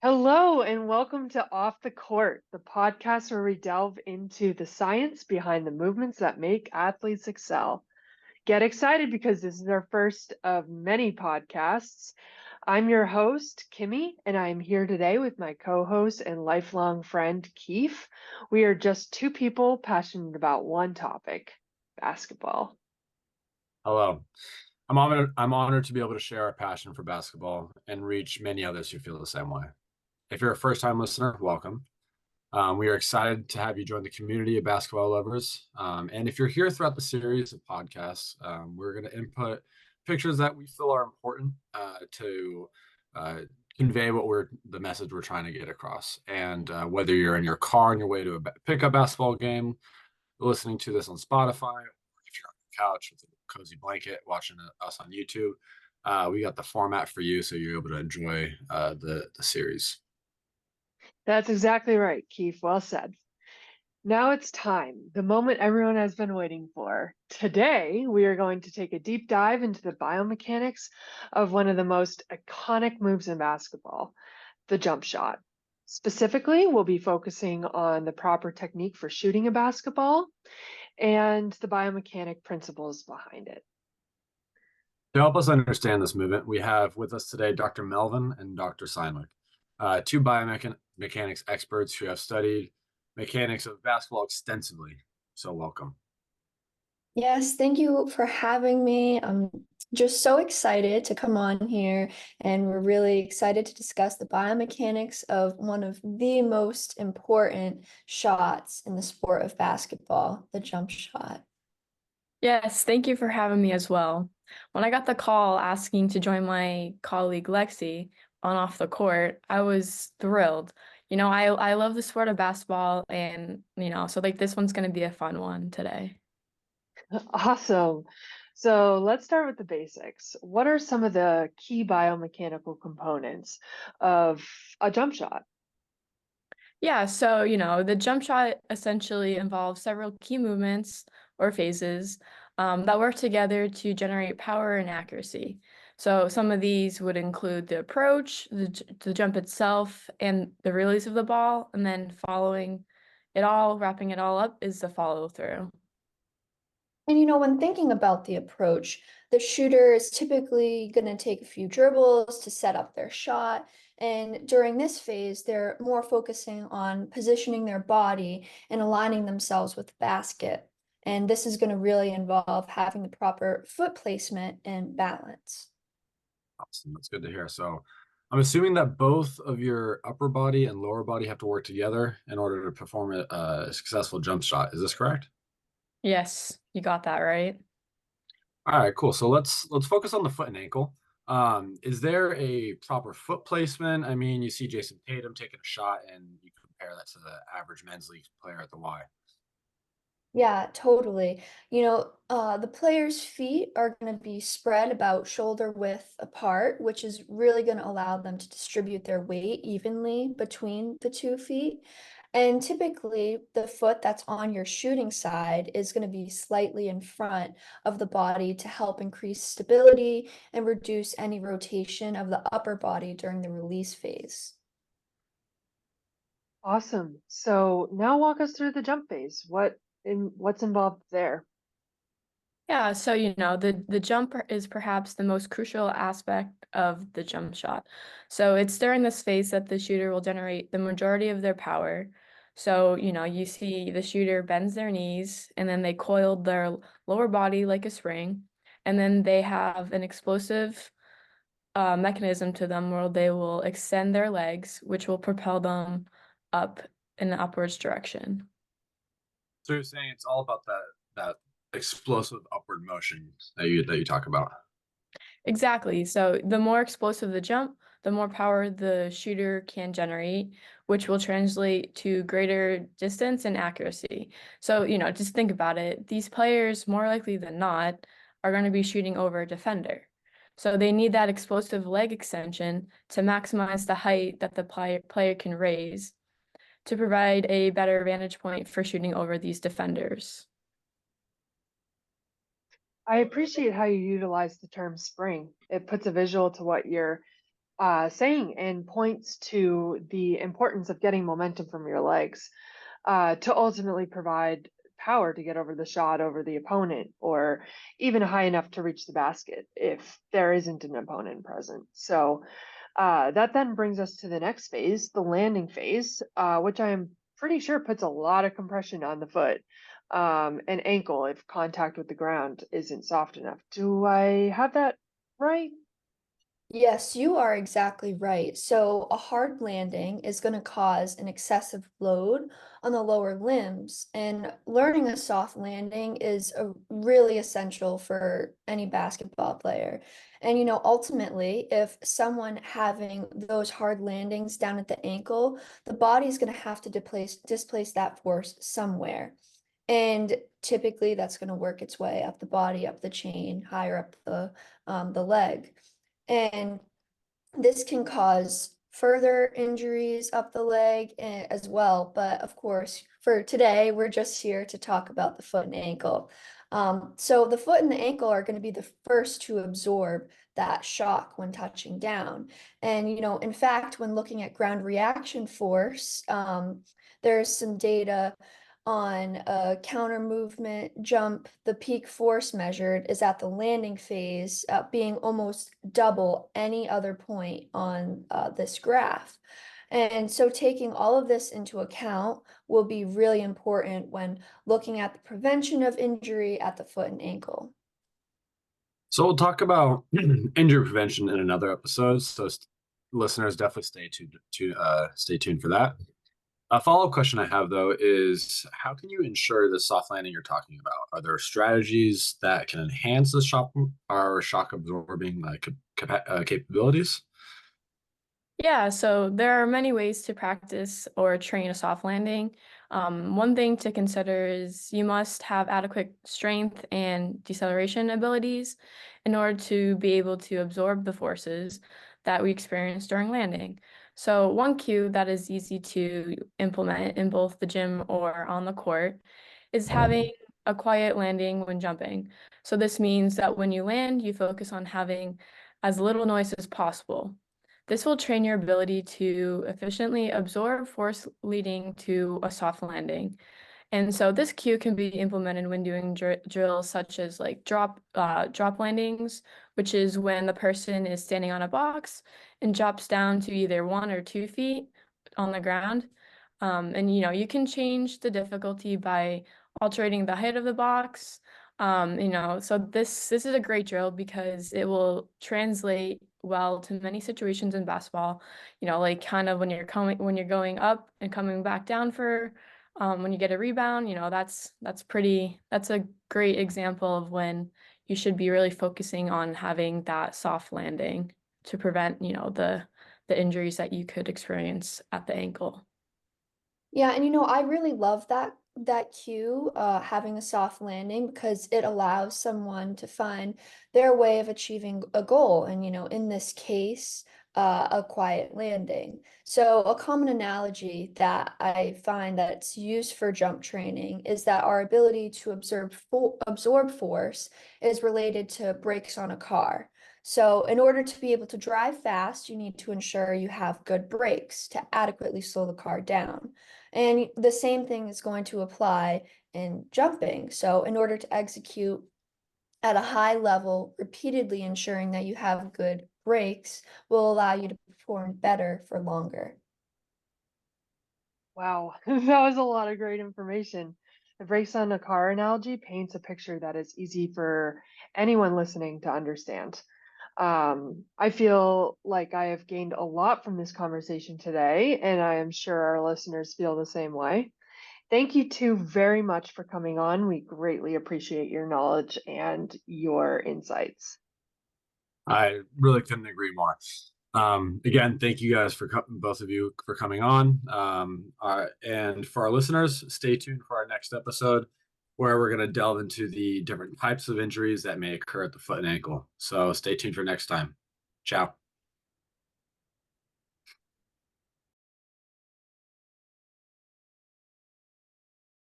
Hello, and welcome to Off the Court, the podcast where we delve into the science behind the movements that make athletes excel. Get excited because this is our first of many podcasts. I'm your host, Kimmy, and I am here today with my co host and lifelong friend, Keith. We are just two people passionate about one topic basketball. Hello. I'm honored to be able to share our passion for basketball and reach many others who feel the same way. If you're a first-time listener, welcome. We are excited to have you join the community of basketball lovers. And if you're here throughout the series of podcasts, we're going to input pictures that we feel are important to uh, convey the message we're trying to get across. And whether you're in your car on your way to a pickup basketball game, listening to this on Spotify, or if you're on the couch with a cozy blanket watching us on YouTube, we got the format for you so you're able to enjoy the series. That's exactly right, Keith. Well said. Now it's time, the moment everyone has been waiting for. Today, we are going to take a deep dive into the biomechanics of one of the most iconic moves in basketball, the jump shot. Specifically, we'll be focusing on the proper technique for shooting a basketball and the biomechanic principles behind it. To help us understand this movement, we have with us today Dr. Melvin and Dr. Seinwick, two biomechanics experts who have studied mechanics of basketball extensively. So, welcome. Yes, thank you for having me. I'm just so excited to come on here, and we're really excited to discuss the biomechanics of one of the most important shots in the sport of basketball, the jump shot. Yes, thank you for having me as well. When I got the call asking to join my colleague Lexi on Off the Court, I was thrilled. I love the sport of basketball, and so this one's going to be a fun one today. Awesome. So let's start with the basics. What are some of the key biomechanical components of a jump shot? Yeah, so the jump shot essentially involves several key movements or phases that work together to generate power and accuracy. So some of these would include the approach, the jump itself, and the release of the ball, and then following it all, wrapping it all up is the follow through. And when thinking about the approach, the shooter is typically going to take a few dribbles to set up their shot. And during this phase, they're more focusing on positioning their body and aligning themselves with the basket. And this is going to really involve having the proper foot placement and balance. Awesome. That's good to hear. So, I'm assuming that both of your upper body and lower body have to work together in order to perform a successful jump shot. Is this correct? Yes, you got that right. All right, cool. So let's focus on the foot and ankle. Is there a proper foot placement? I mean, you see Jason Tatum taking a shot, and you compare that to the average men's league player at the Y. Yeah, totally. The player's feet are going to be spread about shoulder width apart, which is really going to allow them to distribute their weight evenly between the 2 feet. And typically, the foot that's on your shooting side is going to be slightly in front of the body to help increase stability and reduce any rotation of the upper body during the release phase. Awesome. So now walk us through the jump phase. What's involved there? Yeah, so the jump is perhaps the most crucial aspect of the jump shot. So it's during this phase that the shooter will generate the majority of their power. So, you see the shooter bends their knees and then they coil their lower body like a spring, and then they have an explosive mechanism to them where they will extend their legs, which will propel them up in an upwards direction. So you're saying it's all about that explosive upward motion that you talk about. Exactly. So the more explosive the jump, the more power the shooter can generate, which will translate to greater distance and accuracy. So, just think about it. These players, more likely than not, are going to be shooting over a defender. So they need that explosive leg extension to maximize the height that the player can raise to provide a better vantage point for shooting over these defenders. I appreciate how you utilize the term spring. It puts a visual to what you're saying, and points to the importance of getting momentum from your legs to ultimately provide power to get over the shot over the opponent, or even high enough to reach the basket if there isn't an opponent present. So that then brings us to the next phase, the landing phase, which I am pretty sure puts a lot of compression on the foot and ankle if contact with the ground isn't soft enough. Do I have that right? Yes, you are exactly right. So, a hard landing is going to cause an excessive load on the lower limbs, and learning a soft landing is really essential for any basketball player. And, ultimately, if someone having those hard landings down at the ankle, the body's going to have to displace that force somewhere. And typically, that's going to work its way up the body, up the chain, higher up the leg. And this can cause further injuries up the leg as well. But of course, for today, we're just here to talk about the foot and ankle. So the foot and the ankle are going to be the first to absorb that shock when touching down. And, in fact, when looking at ground reaction force, there's some data on a counter movement jump. The peak force measured is at the landing phase, being almost double any other point on this graph. And so taking all of this into account will be really important when looking at the prevention of injury at the foot and ankle. So we'll talk about injury prevention in another episode. So listeners, definitely stay tuned for that. A follow-up question I have, though, is how can you ensure the soft landing you're talking about? Are there strategies that can enhance the shock absorbing capabilities? Yeah, so there are many ways to practice or train a soft landing. One thing to consider is you must have adequate strength and deceleration abilities in order to be able to absorb the forces that we experience during landing. So one cue that is easy to implement in both the gym or on the court is having a quiet landing when jumping. So this means that when you land, you focus on having as little noise as possible. This will train your ability to efficiently absorb force leading to a soft landing. And so this cue can be implemented when doing drills such as like drop landings, which is when the person is standing on a box and drops down to either 1 or 2 feet on the ground. And you can change the difficulty by altering the height of the box. So this is a great drill because it will translate well to many situations in basketball. Like kind of when you're going up and coming back down for when you get a rebound. That's a great example of when you should be really focusing on having that soft landing to prevent, the injuries that you could experience at the ankle. Yeah, and I really love that cue, having a soft landing because it allows someone to find their way of achieving a goal, and in this case, a quiet landing. So a common analogy that I find that's used for jump training is that our ability to absorb force is related to brakes on a car. So, in order to be able to drive fast, you need to ensure you have good brakes to adequately slow the car down. And the same thing is going to apply in jumping. So, in order to execute at a high level, repeatedly ensuring that you have good brakes will allow you to perform better for longer. Wow, that was a lot of great information. The brakes on a car analogy paints a picture that is easy for anyone listening to understand. I feel like I have gained a lot from this conversation today, and I am sure our listeners feel the same way. Thank you two very much for coming on. We greatly appreciate your knowledge and your insights. I really couldn't agree more. Again, thank you guys both of you for coming on. And for our listeners, stay tuned for our next episode where we're going to delve into the different types of injuries that may occur at the foot and ankle. So stay tuned for next time. Ciao.